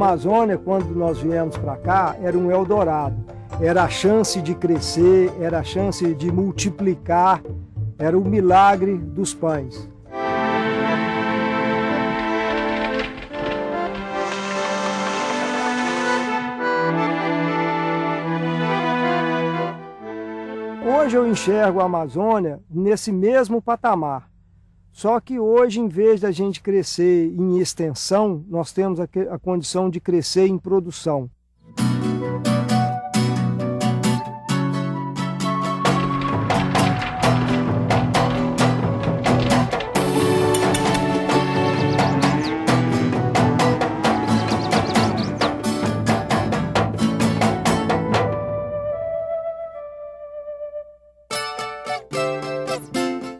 Amazônia, quando nós viemos para cá, era um Eldorado. Era a chance de crescer, era a chance de multiplicar, era o milagre dos pães. Hoje eu enxergo a Amazônia nesse mesmo patamar. Só que hoje, em vez da gente crescer em extensão, nós temos a condição de crescer em produção.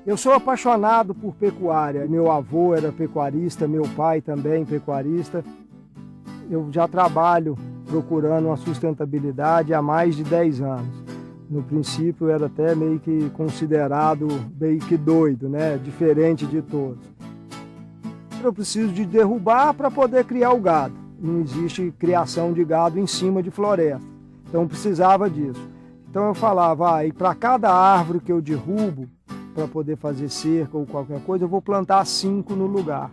Eu sou apaixonado por pecuária. Meu avô era pecuarista, meu pai também pecuarista. Eu já trabalho procurando uma sustentabilidade há mais de 10 anos. No princípio eu era até meio que considerado meio que doido, né? Diferente de todos. Eu preciso de derrubar para poder criar o gado. Não existe criação de gado em cima de floresta. Então eu precisava disso. Então eu falava, e para cada árvore que eu derrubo, para poder fazer cerca ou qualquer coisa, eu vou plantar 5 no lugar.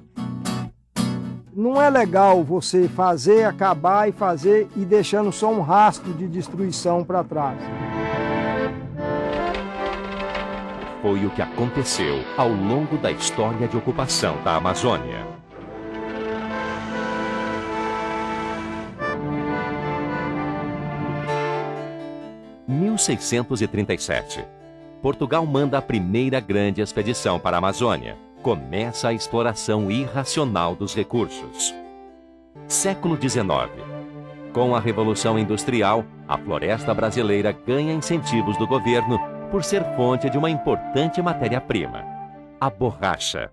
Não é legal você fazer, acabar e fazer e deixando só um rastro de destruição para trás. Foi o que aconteceu ao longo da história de ocupação da Amazônia. Em 1637. Portugal manda a primeira grande expedição para a Amazônia. Começa a exploração irracional dos recursos. Século XIX. Com a Revolução Industrial, a floresta brasileira ganha incentivos do governo por ser fonte de uma importante matéria-prima, a borracha.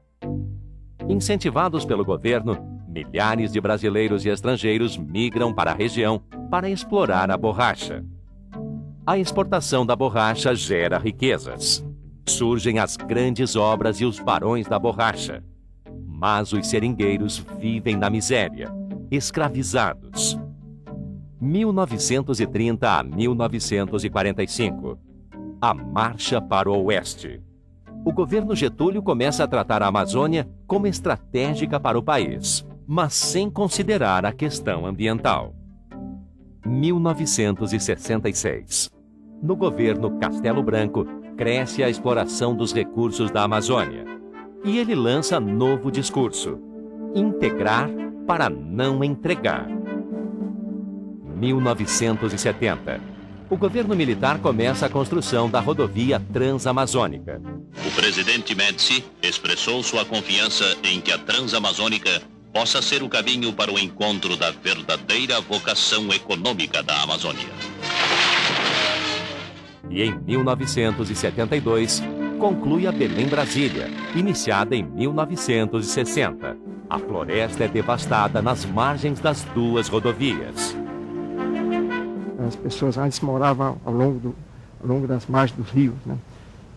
Incentivados pelo governo, milhares de brasileiros e estrangeiros migram para a região para explorar a borracha. A exportação da borracha gera riquezas. Surgem as grandes obras e os barões da borracha. Mas os seringueiros vivem na miséria, escravizados. 1930 a 1945. A marcha para o oeste. O governo Getúlio começa a tratar a Amazônia como estratégica para o país, mas sem considerar a questão ambiental. 1966. No governo Castelo Branco, cresce a exploração dos recursos da Amazônia. E ele lança novo discurso: integrar para não entregar. 1970. O governo militar começa a construção da rodovia Transamazônica. O presidente Médici expressou sua confiança em que a Transamazônica possa ser o caminho para o encontro da verdadeira vocação econômica da Amazônia. E em 1972, conclui a Belém-Brasília, iniciada em 1960. A floresta é devastada nas margens das duas rodovias. As pessoas antes moravam ao longo das margens dos rios, né?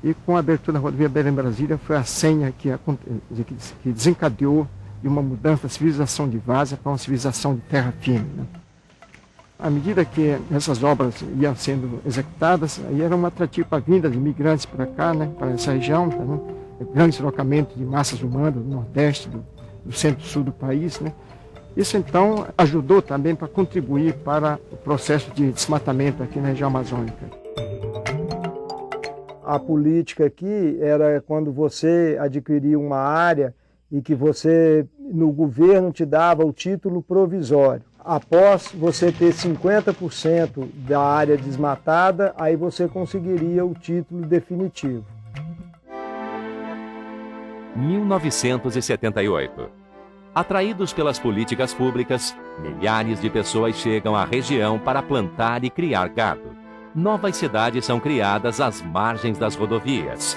E com a abertura da rodovia Belém-Brasília foi a senha que desencadeou de uma mudança da civilização de várzea para uma civilização de terra firme, né? À medida que essas obras iam sendo executadas, aí era um atrativo para a vinda de imigrantes para cá, né, para essa região, tá, né? Grande deslocamento de massas humanas do Nordeste, do Centro-Sul do país, né? Isso então ajudou também para contribuir para o processo de desmatamento aqui na região amazônica. A política aqui era quando você adquiria uma área e que você, no governo, te dava o título provisório. Após você ter 50% da área desmatada, aí você conseguiria o título definitivo. 1978. Atraídos pelas políticas públicas, milhares de pessoas chegam à região para plantar e criar gado. Novas cidades são criadas às margens das rodovias.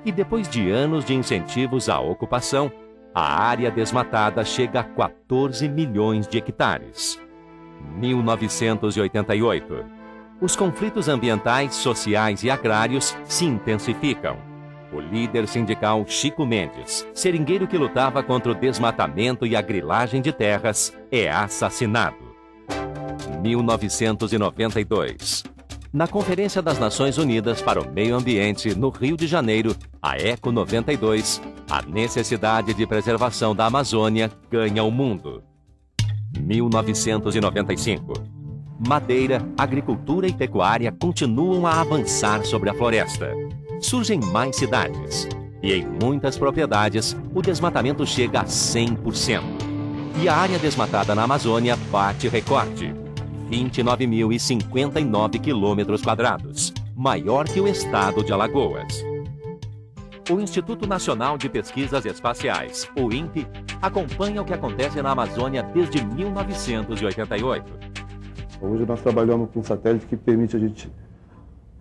E depois de anos de incentivos à ocupação, a área desmatada chega a 14 milhões de hectares. 1988. Os conflitos ambientais, sociais e agrários se intensificam. O líder sindical Chico Mendes, seringueiro que lutava contra o desmatamento e a grilagem de terras, é assassinado. 1992. Na Conferência das Nações Unidas para o Meio Ambiente, no Rio de Janeiro, a ECO 92, a necessidade de preservação da Amazônia ganha o mundo. 1995. Madeira, agricultura e pecuária continuam a avançar sobre a floresta. Surgem mais cidades. E em muitas propriedades, o desmatamento chega a 100%. E a área desmatada na Amazônia bate recorde. 29.059 km², maior que o estado de Alagoas. O Instituto Nacional de Pesquisas Espaciais, o INPE, acompanha o que acontece na Amazônia desde 1988. Hoje nós trabalhamos com um satélite que permite a gente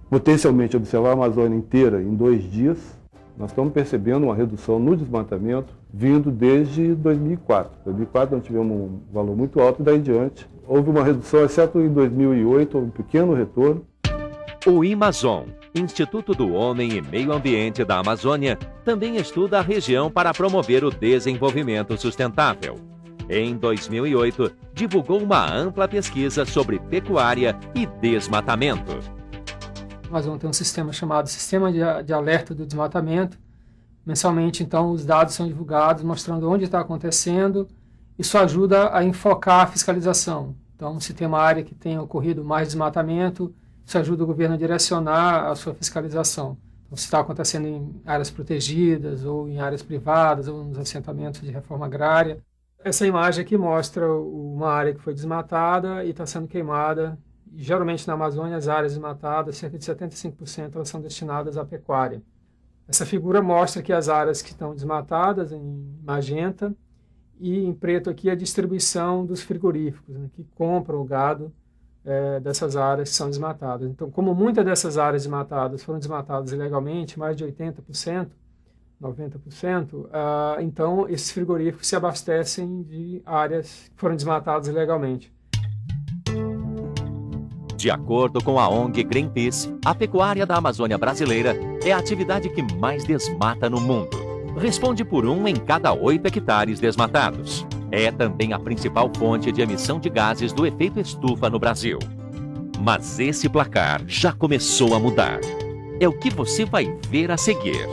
potencialmente observar a Amazônia inteira em 2 dias. Nós estamos percebendo uma redução no desmatamento vindo desde 2004. Em 2004 nós tivemos um valor muito alto e daí em diante houve uma redução, exceto em 2008, um pequeno retorno. O IMAZON, Instituto do Homem e Meio Ambiente da Amazônia, também estuda a região para promover o desenvolvimento sustentável. Em 2008, divulgou uma ampla pesquisa sobre pecuária e desmatamento. O Amazon tem um sistema chamado Sistema de Alerta do Desmatamento. Mensalmente, então, os dados são divulgados mostrando onde está acontecendo. Isso ajuda a enfocar a fiscalização. Então, se tem uma área que tenha ocorrido mais desmatamento, isso ajuda o governo a direcionar a sua fiscalização. Então, se está acontecendo em áreas protegidas, ou em áreas privadas, ou nos assentamentos de reforma agrária. Essa imagem aqui mostra uma área que foi desmatada e está sendo queimada. E, geralmente, na Amazônia, as áreas desmatadas, cerca de 75%, elas são destinadas à pecuária. Essa figura mostra que as áreas que estão desmatadas, em magenta, e em preto aqui a distribuição dos frigoríficos, né, que compram o gado dessas áreas que são desmatadas. Então, como muitas dessas áreas desmatadas foram desmatadas ilegalmente, mais de 80%, 90%, então esses frigoríficos se abastecem de áreas que foram desmatadas ilegalmente. De acordo com a ONG Greenpeace, a pecuária da Amazônia brasileira é a atividade que mais desmata no mundo. Responde por 1 em cada 8 hectares desmatados. É também a principal fonte de emissão de gases do efeito estufa no Brasil. Mas esse placar já começou a mudar. É o que você vai ver a seguir.